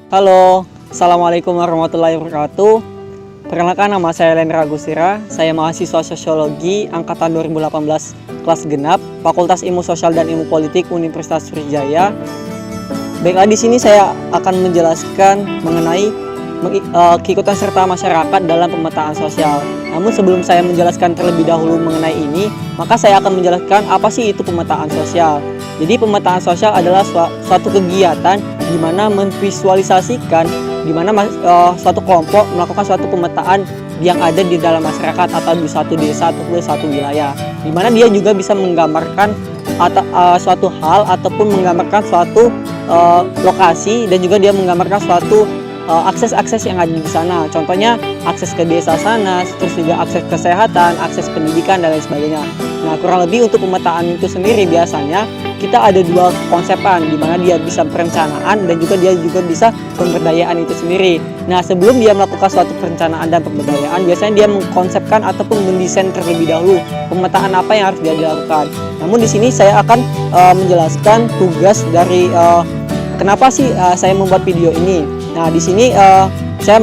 Halo, Assalamualaikum warahmatullahi wabarakatuh. Perkenalkan, nama saya Lendra Agustira. Saya mahasiswa Sosiologi Angkatan 2018 kelas genap, Fakultas Ilmu Sosial dan Ilmu Politik Universitas Sriwijaya. Baiklah, di sini saya akan menjelaskan mengenai keikutsertaan serta masyarakat dalam pemetaan sosial. Namun sebelum saya menjelaskan terlebih dahulu mengenai ini, maka saya akan menjelaskan apa sih itu pemetaan sosial. Jadi pemetaan sosial adalah suatu kegiatan di mana memvisualisasikan di mana suatu kelompok melakukan suatu pemetaan yang ada di dalam masyarakat atau di suatu desa atau di suatu wilayah, di mana dia juga bisa menggambarkan suatu hal ataupun menggambarkan suatu lokasi, dan juga dia menggambarkan suatu akses-akses yang ada di sana. Contohnya akses ke desa sana, terus juga akses kesehatan, akses pendidikan, dan lain sebagainya. Nah, kurang lebih untuk pemetaan itu sendiri biasanya kita ada dua konsepan, di mana dia bisa perencanaan dan juga dia juga bisa pemberdayaan itu sendiri. Nah, sebelum dia melakukan suatu perencanaan dan pemberdayaan, biasanya dia mengkonsepkan ataupun mendesain terlebih dahulu pemetaan apa yang harus dia dilakukan. Namun di sini saya akan menjelaskan tugas dari kenapa sih saya membuat video ini. Nah, di sini saya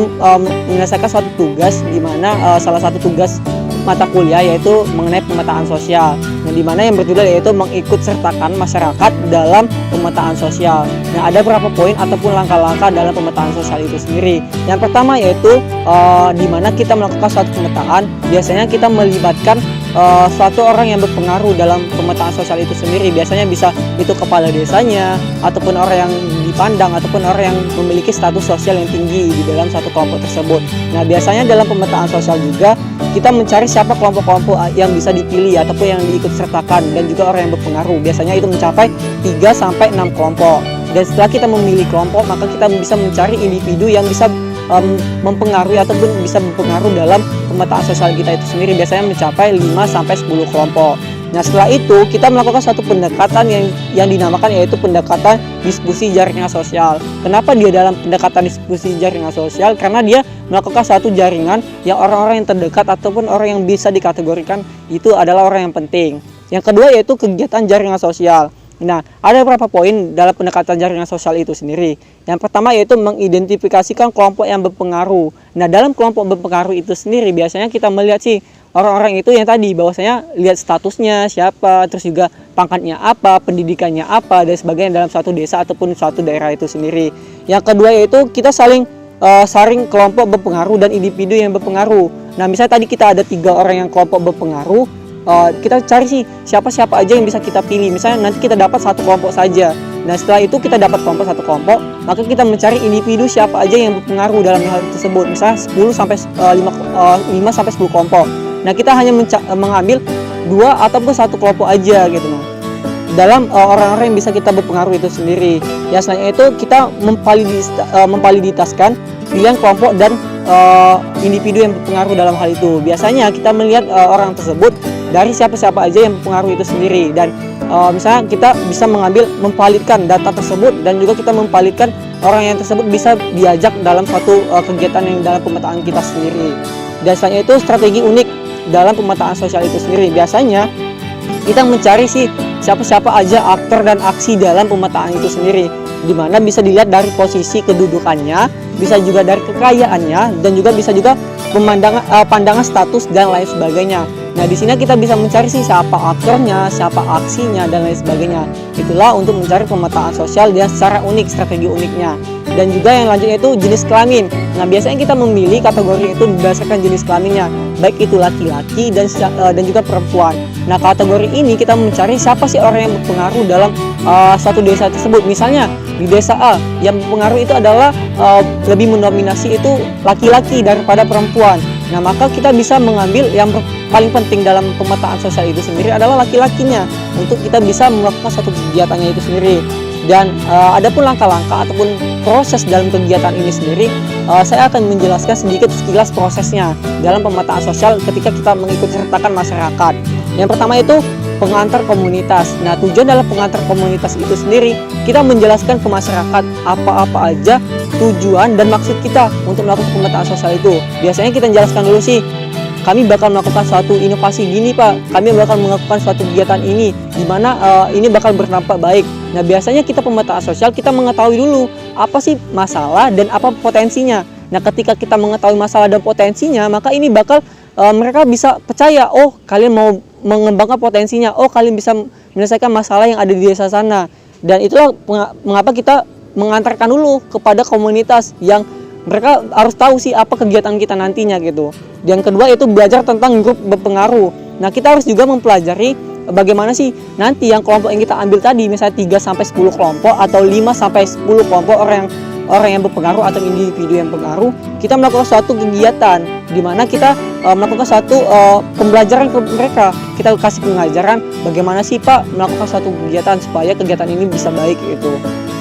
menyelesaikan suatu tugas, di mana salah satu tugas mata kuliah yaitu mengenai pemetaan sosial. Nah, di mana yang berjudul yaitu mengikut sertakan masyarakat dalam pemetaan sosial. Nah, ada beberapa poin ataupun langkah-langkah dalam pemetaan sosial itu sendiri. Yang pertama yaitu di mana kita melakukan suatu pemetaan, biasanya kita melibatkan suatu orang yang berpengaruh dalam pemetaan sosial itu sendiri. Biasanya bisa itu kepala desanya, ataupun orang yang dipandang, ataupun orang yang memiliki status sosial yang tinggi di dalam satu kelompok tersebut. Nah, biasanya dalam pemetaan sosial juga kita mencari siapa kelompok-kelompok yang bisa dipilih ataupun yang diikutsertakan, dan juga orang yang berpengaruh. Biasanya itu mencapai 3-6 kelompok. Dan setelah kita memilih kelompok, maka kita bisa mencari individu yang bisa mempengaruhi ataupun bisa berpengaruh dalam pemetaan sosial kita itu sendiri. Biasanya mencapai 5-10 kelompok. Nah, setelah itu kita melakukan suatu pendekatan yang dinamakan yaitu pendekatan diskusi jaringan sosial. Kenapa dia dalam pendekatan diskusi jaringan sosial? Karena dia melakukan suatu jaringan yang orang-orang yang terdekat ataupun orang yang bisa dikategorikan itu adalah orang yang penting. Yang kedua yaitu kegiatan jaringan sosial. Nah, ada beberapa poin dalam pendekatan jaringan sosial itu sendiri. Yang pertama yaitu mengidentifikasikan kelompok yang berpengaruh. Nah, dalam kelompok berpengaruh itu sendiri biasanya kita melihat sih orang-orang itu yang tadi, bahwasanya lihat statusnya siapa, terus juga pangkatnya apa, pendidikannya apa, dan sebagainya dalam suatu desa ataupun suatu daerah itu sendiri. Yang kedua yaitu kita saling kelompok berpengaruh dan individu yang berpengaruh. Nah, misalnya tadi kita ada 3 orang yang kelompok berpengaruh, kita cari sih siapa-siapa aja yang bisa kita pilih. Misalnya nanti kita dapat satu kelompok saja. Nah, setelah itu kita dapat satu kelompok, maka kita mencari individu siapa aja yang berpengaruh dalam hal tersebut. Misalnya 5-10 kelompok. Nah, kita hanya mengambil 2 ataupun satu kelompok aja gitu. Nah, dalam orang-orang yang bisa kita berpengaruh itu sendiri. Ya, selain itu kita memvaliditaskan pilihan kelompok dan individu yang berpengaruh dalam hal itu. Biasanya kita melihat orang tersebut dari siapa-siapa aja yang berpengaruh itu sendiri, dan misalnya kita bisa memvalidkan data tersebut, dan juga kita memvalidkan orang yang tersebut bisa diajak dalam suatu kegiatan yang dalam pemetaan kita sendiri. Dan selain itu strategi unik dalam pemetaan sosial itu sendiri. Biasanya kita mencari sih siapa-siapa aja aktor dan aksi dalam pemetaan itu sendiri, di mana bisa dilihat dari posisi kedudukannya, bisa juga dari kekayaannya, dan juga bisa juga pandangan status dan lain sebagainya. Nah, di sini kita bisa mencari sih siapa aktornya, siapa aksinya, dan lain sebagainya. Itulah untuk mencari pemetaan sosial dia secara unik, strategi uniknya. Dan juga yang lanjutnya itu jenis kelamin. Nah, biasanya kita memilih kategori itu berdasarkan jenis kelaminnya, baik itu laki-laki dan juga perempuan. Nah, kategori ini kita mencari siapa sih orang yang berpengaruh dalam suatu desa tersebut. Misalnya di desa A yang berpengaruh itu adalah lebih mendominasi itu laki-laki daripada perempuan. Nah, maka kita bisa mengambil yang paling penting dalam pemetaan sosial itu sendiri adalah laki-lakinya, untuk kita bisa melakukan suatu kegiatannya itu sendiri. Dan adapun langkah-langkah ataupun proses dalam kegiatan ini sendiri, saya akan menjelaskan sedikit sekilas prosesnya dalam pemetaan sosial ketika kita mengikut sertakan masyarakat. Yang pertama itu pengantar komunitas. Nah, tujuan dalam pengantar komunitas itu sendiri, kita menjelaskan ke masyarakat apa-apa aja tujuan dan maksud kita untuk melakukan pemetaan sosial itu. Biasanya kita jelaskan dulu sih kami bakal melakukan suatu inovasi gini Pak, kami bakal melakukan suatu kegiatan ini, di mana ini bakal berdampak baik. Nah biasanya kita pemetaan sosial, kita mengetahui dulu apa sih masalah dan apa potensinya. Nah ketika kita mengetahui masalah dan potensinya, maka ini bakal mereka bisa percaya, oh kalian mau mengembangkan potensinya, oh kalian bisa menyelesaikan masalah yang ada di desa sana. Dan itulah mengapa kita mengantarkan dulu kepada komunitas yang mereka harus tahu sih apa kegiatan kita nantinya gitu. Yang kedua itu belajar tentang grup berpengaruh. Nah kita harus juga mempelajari bagaimana sih nanti yang kelompok yang kita ambil tadi, misalnya 3-10 kelompok atau 5-10 kelompok orang yang berpengaruh atau individu yang berpengaruh, kita melakukan suatu kegiatan di mana kita melakukan suatu pembelajaran ke mereka. Kita kasih pengajaran bagaimana sih Pak melakukan suatu kegiatan supaya kegiatan ini bisa baik gitu.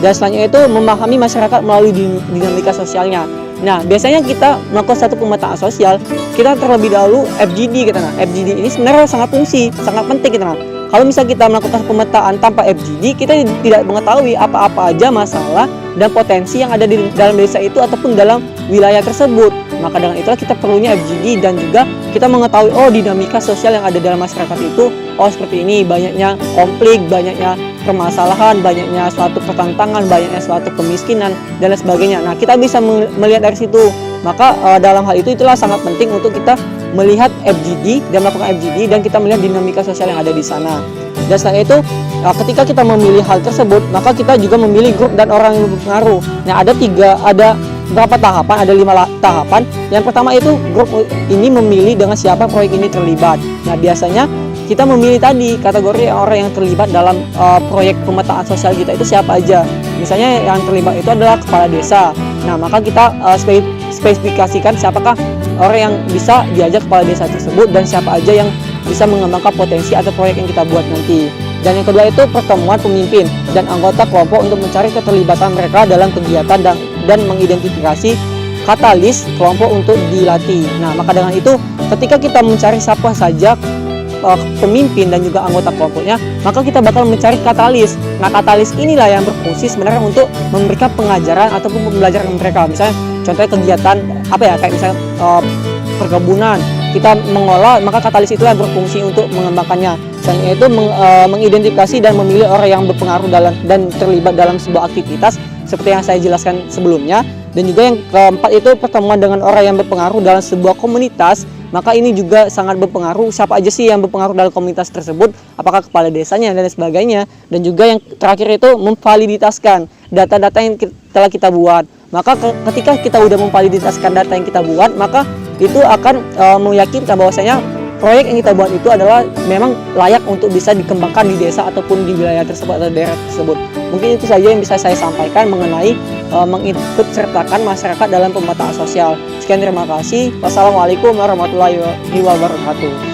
Dan selanjutnya itu memahami masyarakat melalui dinamika sosialnya. Nah, biasanya kita melakukan satu pemetaan sosial, kita terlebih dahulu FGD kita. Nah, FGD ini sebenarnya sangat fungsi, sangat penting kita. Nah, kalau misalnya kita melakukan pemetaan tanpa FGD, kita tidak mengetahui apa-apa aja masalah dan potensi yang ada di dalam desa itu ataupun dalam wilayah tersebut. Maka dengan itulah kita perlunya FGD dan juga kita mengetahui oh dinamika sosial yang ada dalam masyarakat itu, oh seperti ini, banyaknya konflik, banyaknya permasalahan, banyaknya suatu pertentangan, banyaknya suatu kemiskinan dan lain sebagainya. Nah, kita bisa melihat dari situ. Maka dalam hal itu itulah sangat penting untuk kita melihat FGD dan melakukan FGD dan kita melihat dinamika sosial yang ada di sana. Dan setelah itu ketika kita memilih hal tersebut, maka kita juga memilih grup dan orang yang berpengaruh. Nah, ada berapa tahapan? Ada 5 tahapan. Yang pertama itu grup ini memilih dengan siapa proyek ini terlibat. Nah, biasanya kita memilih tadi kategori orang yang terlibat dalam proyek pemetaan sosial kita itu siapa aja. Misalnya yang terlibat itu adalah kepala desa. Nah, maka kita spesifikasikan siapakah orang yang bisa diajak kepala desa tersebut dan siapa aja yang bisa mengembangkan potensi atau proyek yang kita buat nanti. Dan yang kedua itu pertemuan pemimpin dan anggota kelompok untuk mencari keterlibatan mereka dalam kegiatan dan mengidentifikasi katalis kelompok untuk dilatih. Nah, maka dengan itu ketika kita mencari siapa saja pemimpin dan juga anggota kelompoknya, maka kita bakal mencari katalis. Nah, katalis inilah yang berfungsi sebenarnya untuk memberikan pengajaran ataupun pembelajaran mereka. Misalnya contohnya kegiatan kayak misalnya perkebunan, kita mengolah, maka katalis itu yang berfungsi untuk mengembangkannya. Selain itu mengidentifikasi dan memilih orang yang berpengaruh dan terlibat dalam sebuah aktivitas seperti yang saya jelaskan sebelumnya. Dan juga yang keempat itu pertemuan dengan orang yang berpengaruh dalam sebuah komunitas. Maka ini juga sangat berpengaruh siapa aja sih yang berpengaruh dalam komunitas tersebut, apakah kepala desanya dan sebagainya. Dan juga yang terakhir itu memvaliditaskan data-data yang telah kita buat. Maka ketika kita udah memvaliditaskan data yang kita buat, maka itu akan meyakinkan bahwasanya proyek yang kita buat itu adalah memang layak untuk bisa dikembangkan di desa ataupun di wilayah tersebut atau daerah tersebut. Mungkin itu saja yang bisa saya sampaikan mengenai mengikut sertakan masyarakat dalam pemetaan sosial. Sekian, terima kasih. Wassalamualaikum warahmatullahi wabarakatuh.